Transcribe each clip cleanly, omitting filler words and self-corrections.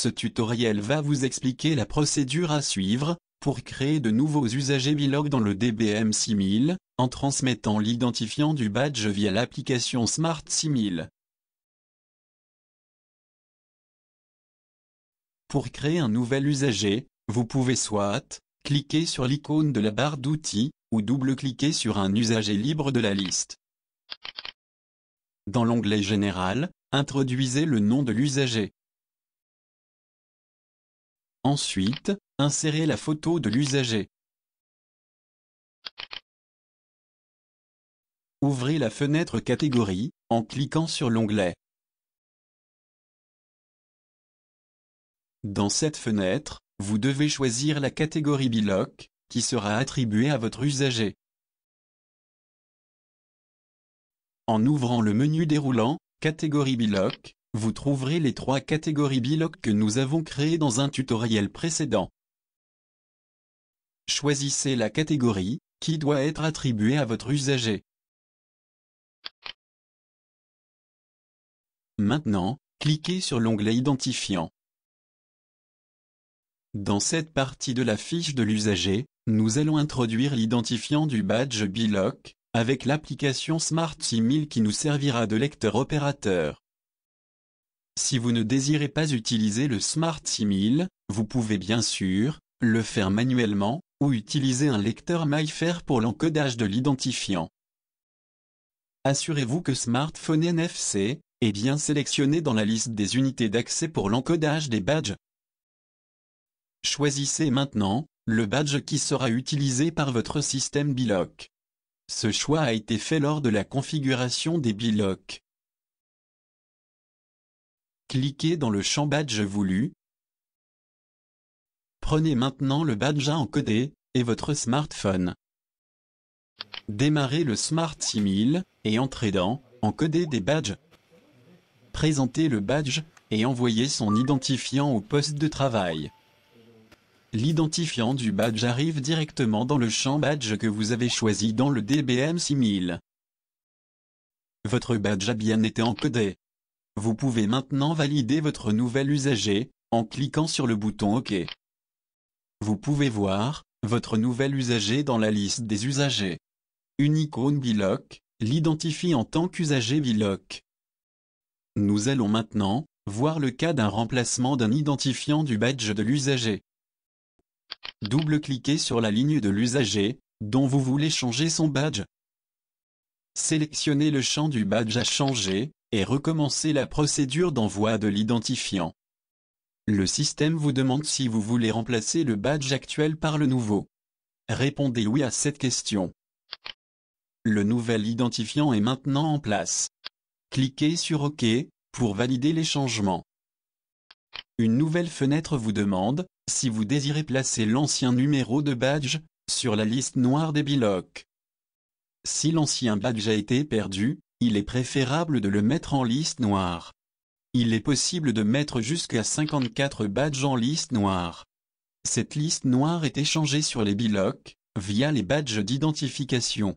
Ce tutoriel va vous expliquer la procédure à suivre pour créer de nouveaux usagers Bilog dans le DBM 6000, en transmettant l'identifiant du badge via l'application Smart 6000. Pour créer un nouvel usager, vous pouvez soit cliquer sur l'icône de la barre d'outils, ou double-cliquer sur un usager libre de la liste. Dans l'onglet Général, introduisez le nom de l'usager. Ensuite, insérez la photo de l'usager. Ouvrez la fenêtre Catégorie, en cliquant sur l'onglet. Dans cette fenêtre, vous devez choisir la catégorie Bilog, qui sera attribuée à votre usager. En ouvrant le menu déroulant, Catégorie Bilog, vous trouverez les 3 catégories Bilog que nous avons créées dans un tutoriel précédent. Choisissez la catégorie, qui doit être attribuée à votre usager. Maintenant, cliquez sur l'onglet Identifiant. Dans cette partie de la fiche de l'usager, nous allons introduire l'identifiant du badge Bilog, avec l'application Smart 6000 qui nous servira de lecteur opérateur. Si vous ne désirez pas utiliser le Smart 6000, vous pouvez bien sûr le faire manuellement, ou utiliser un lecteur MyFair pour l'encodage de l'identifiant. Assurez-vous que Smartphone NFC est bien sélectionné dans la liste des unités d'accès pour l'encodage des badges. Choisissez maintenant le badge qui sera utilisé par votre système Bilog. Ce choix a été fait lors de la configuration des Bilog. Cliquez dans le champ badge voulu. Prenez maintenant le badge à encoder, et votre smartphone. Démarrez le Smart 6000, et entrez dans « Encoder des badges ». Présentez le badge, et envoyez son identifiant au poste de travail. L'identifiant du badge arrive directement dans le champ badge que vous avez choisi dans le DBM 6000. Votre badge a bien été encodé. Vous pouvez maintenant valider votre nouvel usager, en cliquant sur le bouton OK. Vous pouvez voir votre nouvel usager dans la liste des usagers. Une icône Bilog l'identifie en tant qu'usager Bilog. Nous allons maintenant voir le cas d'un remplacement d'un identifiant du badge de l'usager. Double-cliquez sur la ligne de l'usager, dont vous voulez changer son badge. Sélectionnez le champ du badge à changer, et recommencez la procédure d'envoi de l'identifiant. Le système vous demande si vous voulez remplacer le badge actuel par le nouveau. Répondez oui à cette question. Le nouvel identifiant est maintenant en place. Cliquez sur OK pour valider les changements. Une nouvelle fenêtre vous demande si vous désirez placer l'ancien numéro de badge sur la liste noire des Bilog. Si l'ancien badge a été perdu, il est préférable de le mettre en liste noire. Il est possible de mettre jusqu'à 54 badges en liste noire. Cette liste noire est échangée sur les Bilog via les badges d'identification.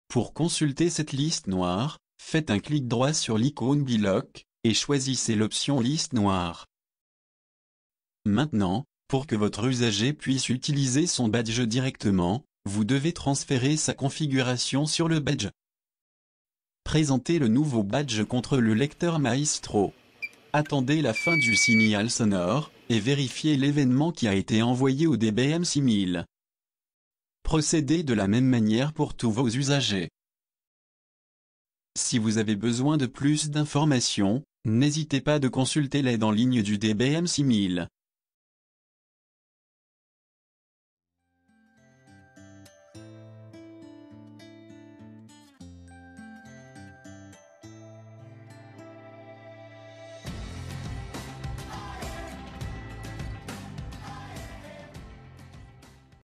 Pour consulter cette liste noire, faites un clic droit sur l'icône Bilog et choisissez l'option liste noire. Maintenant, pour que votre usager puisse utiliser son badge directement, vous devez transférer sa configuration sur le badge. Présentez le nouveau badge contre le lecteur Maestro. Attendez la fin du signal sonore, et vérifiez l'événement qui a été envoyé au DBM 6000. Procédez de la même manière pour tous vos usagers. Si vous avez besoin de plus d'informations, n'hésitez pas de consulter l'aide en ligne du DBM 6000.